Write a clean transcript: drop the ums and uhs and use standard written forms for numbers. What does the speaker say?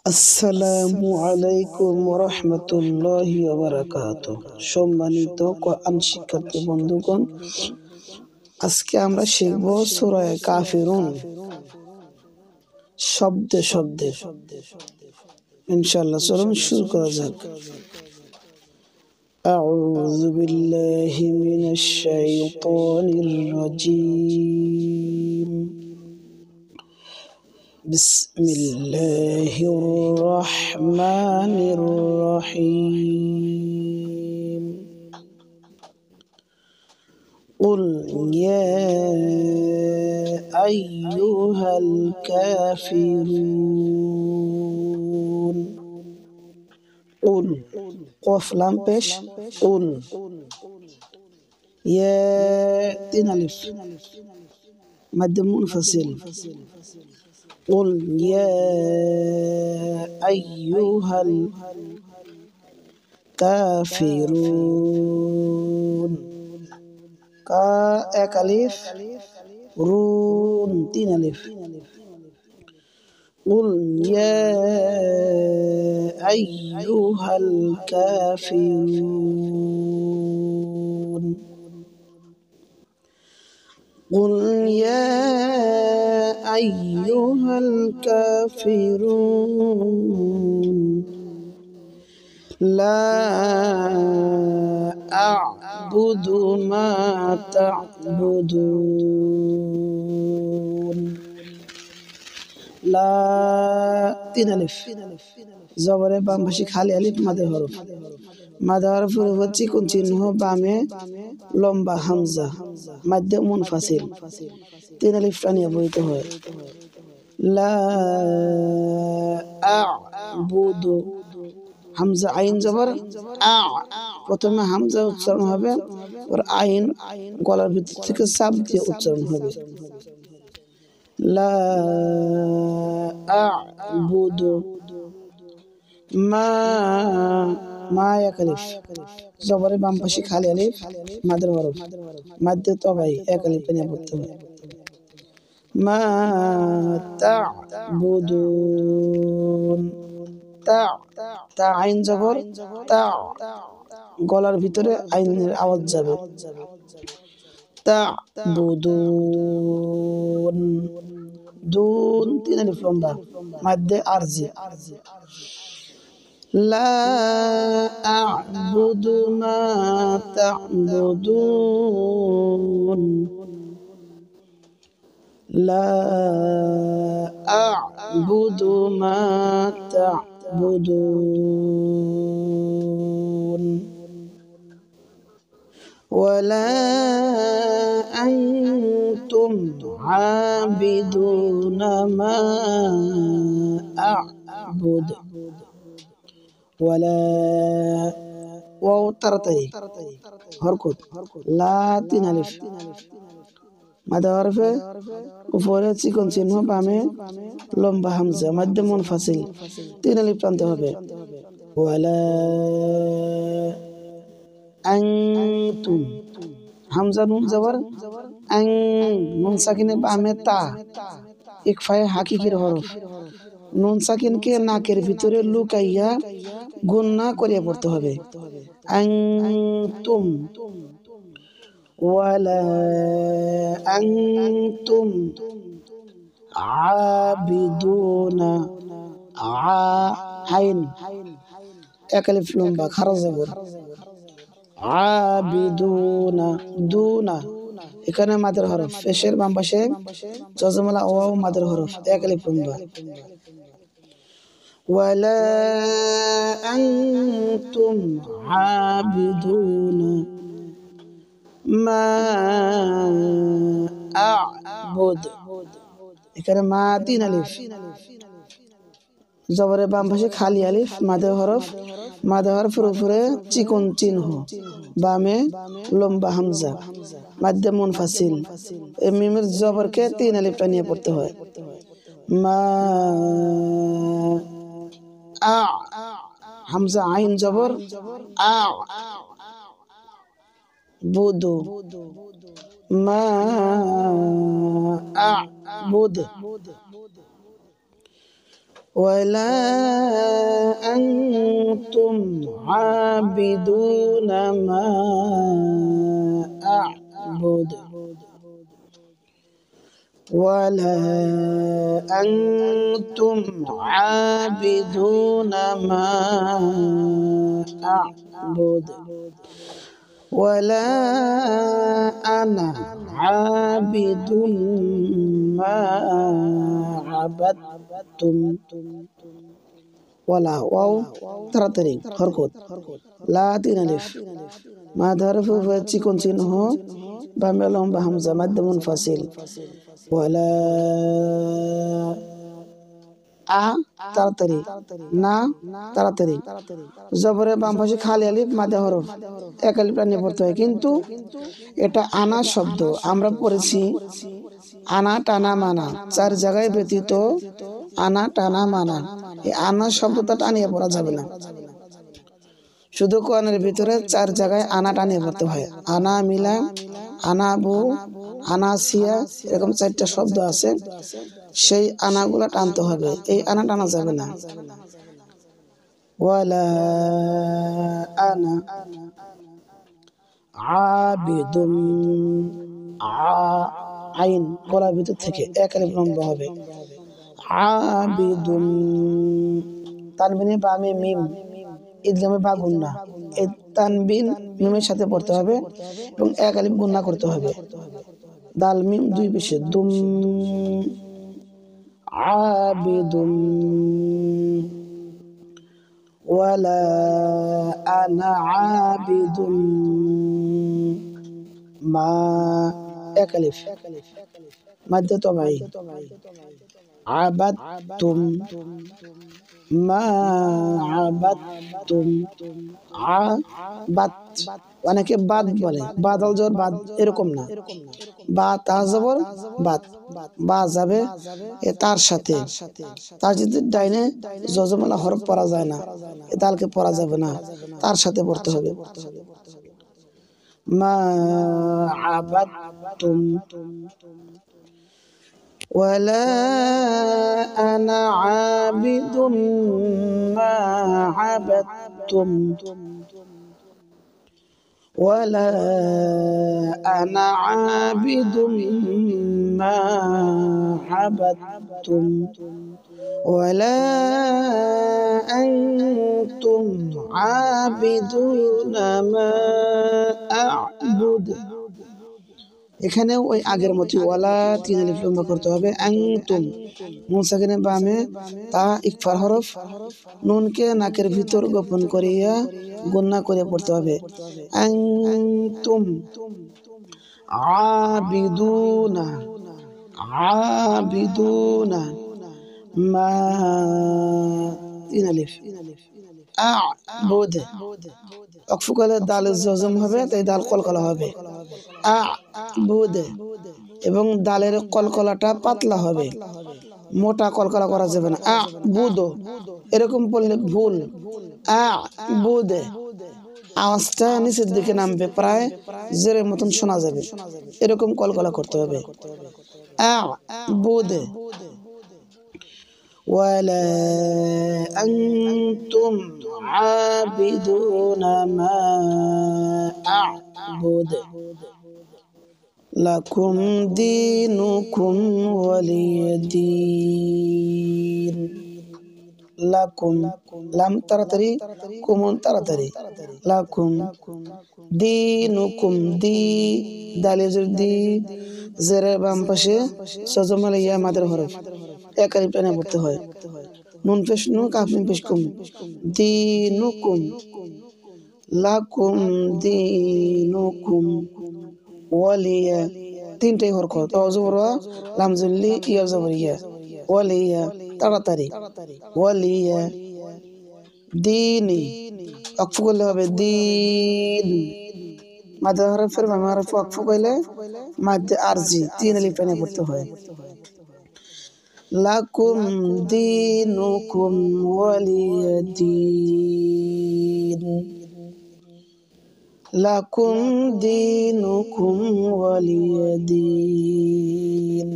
আসসালামু আলাইকুম রহমতুল্লাহি ওয়া বারাকাতুহু। সম্মানিত কোরআন শিক্ষার্থী বন্ধুগণ, আজকে আমরা শিখব সূরা কাফিরুন শব্দে শব্দে ইনশাআল্লাহ। চলুন শুরু করা যাক। আউযু বিল্লাহি মিনাশ শাইতানির রাজীম। بسم الله الرحمن الرحيم. قل يا أيها الكافرون. قل قف لام بيش قل يا تين ألف مد منفصل. قل يا أيها الكافرون. का एक अलिफ रून तीन अलिफ. قل يا أيها الكافرون. قل يا أيها الكافرون لا أعبد ما تعبدون. لا तीन अलिफ জবরে বাম পাশে খালি আলিফ মাদের হরফ। মাদের হরফের উপর চিকন চিহ্ন, বামে লম্বা হামজা, মাধ্যে মুনফাসিল। তিন আলিফ টানিয়া বইতে হয়। লা আ'বুদু হামজা আইন জবর আ, প্রথমে হামজা উচ্চারণ হবে, আর আইন গলার ভিতর থেকে চাপ দিয়ে উচ্চারণ হবে। লা আ'বুদু মা মা এক আলিফ জবরে বাম পাশে খালি আলিফ মাদের হরফ, মাধ্যে তবাই এক আলিফ নিয়ে পড়তে হবে। মা তা'বুদুন তা তা আইন জবর তা, গলার ভিতরে আইনের আওয়াজ যাবে। তা'বুদুন দুন তিন আলিফ লম্বা, মাধ্যে আরজি। লা আ'বুদু মা তা'বুদুন লা আ'বুদু মা তা'বুদুন ওয়ালা আনতুম আবিদুনা মা আ'বুদু ওয়ালা ওয়াও তাড়াতাড়ি হরকত, লা তিন আলিফ মাদা হরফে উপরে চিকন চিহ্ন, বামে লম্বা হামজা, মাধ্যে মুনফাসিল। তিন আলিফ টানতে হবে। ওয়ালা আনতুম হামজা নুন জবর আন, নুন সাকিনে বামে তা, ইকফায়ে হাকিকির হরফ। নুন সাকিনকে নাকের ভিতরে লুকাইয়া গুন্না করিয়া পড়তে হবে। আনতুম ওয়ালা আনতুম আবিদুনা আ আইন এক আলিফ লম্বা খারা জবর আবিদুনা দুনা, এখানে মাদের হরফ পেশের বাম পাশে জজমলা ওয়াও মাদের হরফ এক আলিফ লম্বা। ওয়ালা আনতুম আবিদুনা মা আ'বুদু, এখানে মা তিন আলিফ জবরে বাম পাশে খালি আলিফ মাদের হরফ, মাদের হরফের উপরে চিকন চিহ্ন, বামে লম্বা হামজা, মাধ্যে মুনফাসিল। এই মিমের জবরকে তিন আলিফ টানিয়ে পড়তে হয়। মা আ হামজা আইন জবর আ বুদু মা আ'বুদ ولا أنتم عابدون ما أعبد ولا أنتم عابدون ما أعبد ولا أنا عابد ما عبدتم ولا واو তাড়াতাড়ি হরকত লা তিন আলিফ মা ধারফ চিকন চিহ্ন বা মেলম বা হামজা মাদ্দ মুনফাসিল ওয়ালা আ তাড়াতাড়ি না তাড়াতাড়ি জবরে বাম পাশে খালি আলিফ মাদে হরফ এক আলিফ নিয়ে পড়তে হয় কিন্তু এটা আনা শব্দ আমরা পড়েছি আনা টানা মানা চার জায়গায় ব্যতীত আনা টানা মানা এই আনা শব্দটা টানিয়ে পড়া যাবে না শুধু কোরআনের ভিতরে চার জায়গায় আনা টানিয়ে পড়তে হয় আনা মিলা আনা বু আনা সিয়া এরকম চারটা শব্দ আছে সেই আনাগুলা টানতে হবে এই আনা টানা যাবে না ওয়ালা আনা আবিদুন আইন গলার ভিতর থেকে এক আলিফ লম্বা হবে আবিদুন তানবিনে বামে মিম ইদগামে বা গুন্না এই তানবিন মিমের সাথে পড়তে হবে এবং এক আলিফ গুন্না করতে হবে দাল মিম দুই পেশে দুম আবিদুম ওয়ালা আনা আবিদুম মা এক আলিফ মাদ্দে তবাই আবাদতুম মা আবাদতুম আবাদ অনেকে বাদ বলে বাদল জবর বাদ এরকম না বা তা জবর বাদ বা যাবে এ তার সাথে তার যদি ডাইনে যজমালা হরফ পড়া যায় না এ তালকে পড়া যাবে না তার সাথে পড়তে হবে মা আবাদতুম ولا أنا عابد ما عبدتم ولا أنا عابد ما عبدتم ولا أنتم عابدون ما أعبد এখানে ওই আগের মতো ওয়ালা তিন আলিফ লম্বা করতে হবে আনতুম নুন সাকিনে বামে তা ইকফার হরফ নুনকে নাকের ভিতর গোপন করিয়া গুন্না করে পড়তে হবে আনতুম আবিদুনা আবিদুনা মা তিন আলিফ আ'বুদ ওয়াকফ করলে দাল জজম হবে তাই দাল কলকলা হবে আ'বুদ এবং দালের কলকলাটা পাতলা হবে মোটা কলকলা করা যাবে না আ'বুদ এরকম পড়লে ভুল আ'বুদ আওয়াজটা নিচের দিকে নামবে প্রায় জেরের মতন শোনা যাবে এরকম কলকলা করতে হবে আ'বুদ ولا أنتم عابدون ما أعبد لكم دينكم ولي دين لكم لم ترتري كم ترتري لكم دينكم دي داليزر دي زر بام পাশে সজমালিয়া মাদের হরফ এক আলিফ টানে পড়তে হয় নুন পেশ নু কাফ মিম পেশ কুম দিনুকুম লাকুম দিনুকুম ওয়ালিয়া তিনটাই হরকত তাওজবর লামজুল্লি ইয়া জবরিয়া ওয়ালিয়া তাড়াতাড়ি ওয়ালিয়া দিনি ওয়াকফ করলে হবে দিন মাদ হরফের বাম হরফ ওয়াকফ করলে মাদ আরজি তিন আলিফ টানে পড়তে হয় লাকুম দিনুকুম ওয়ালিয়া দিন লাকুম দিনুকুম ওয়ালিয়া দিন